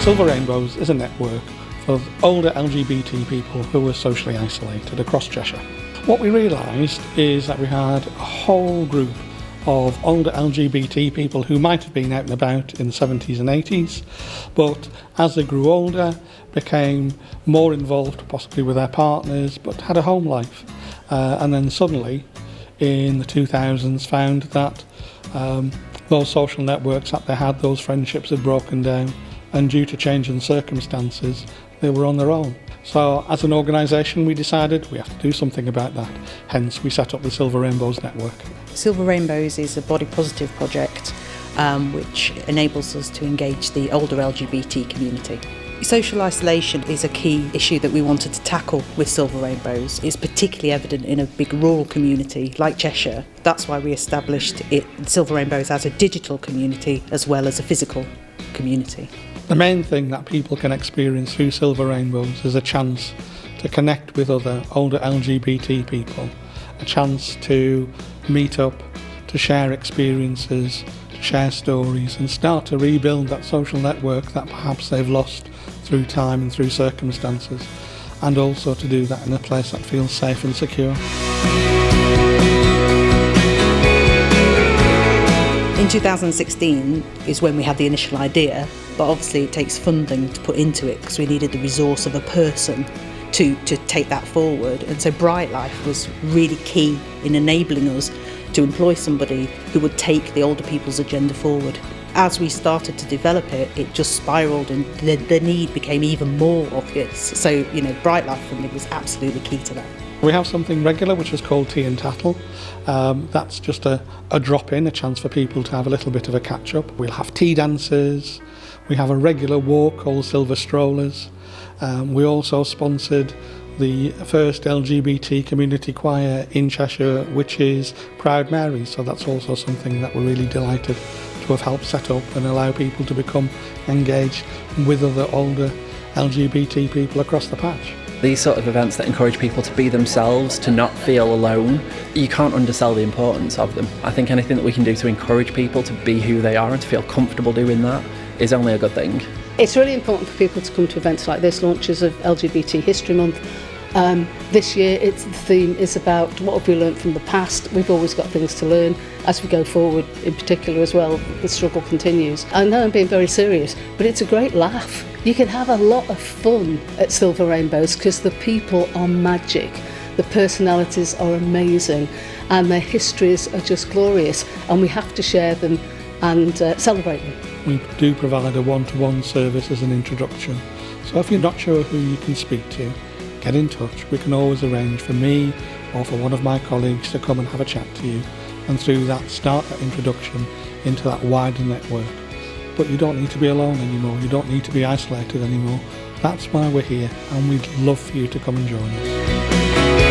Silver Rainbows is a network for older LGBT people who were socially isolated across Cheshire. What we realised is that we had a whole group of older LGBT people who might have been out and about in the 70s and 80s, but as they grew older, became more involved possibly with their partners, but had a home life. And then suddenly, in the 2000s, found that those social networks that they had, those friendships had broken down, and due to changing circumstances, they were on their own. So as an organisation, we decided we have to do something about that. Hence, we set up the Silver Rainbows Network. Silver Rainbows is a body positive project which enables us to engage the older LGBT community. Social isolation is a key issue that we wanted to tackle with Silver Rainbows. It's particularly evident in a big rural community like Cheshire. That's why we established Silver Rainbows as a digital community as well as a physical community. The main thing that people can experience through Silver Rainbows is a chance to connect with other older LGBT people, a chance to meet up, to share experiences, to share stories and start to rebuild that social network that perhaps they've lost through time and through circumstances, and also to do that in a place that feels safe and secure. In 2016 is when we had the initial idea, but obviously it takes funding to put into it because we needed the resource of a person to take that forward. And so Brightlife was really key in enabling us to employ somebody who would take the older people's agenda forward. As we started to develop it, it just spiralled and the need became even more obvious. So, Brightlife funding was absolutely key to that. We have something regular which is called Tea and Tattle. That's just a drop-in, a chance for people to have a little bit of a catch-up. We'll have tea dances. We have a regular walk called Silver Strollers. We also sponsored the first LGBT community choir in Cheshire, which is Proud Mary. So that's also something that we're really delighted to have helped set up and allow people to become engaged with other older LGBT people across the patch. These sort of events that encourage people to be themselves, to not feel alone, you can't undersell the importance of them. I think anything that we can do to encourage people to be who they are and to feel comfortable doing that is only a good thing. It's really important for people to come to events like this, launches of LGBT History Month. This year the theme is about what have we learned from the past. We've always got things to learn as we go forward, in particular as well. The struggle continues. I know I'm being very serious, but it's a great laugh. You can have a lot of fun at Silver Rainbows because the people are magic. The personalities are amazing and their histories are just glorious, and we have to share them and celebrate them. We do provide a one-to-one service as an introduction. So if you're not sure who you can speak to, get in touch. We can always arrange for me or for one of my colleagues to come and have a chat to you, and through that start that introduction into that wider network. But you don't need to be alone anymore, you don't need to be isolated anymore. That's why we're here, and we'd love for you to come and join us.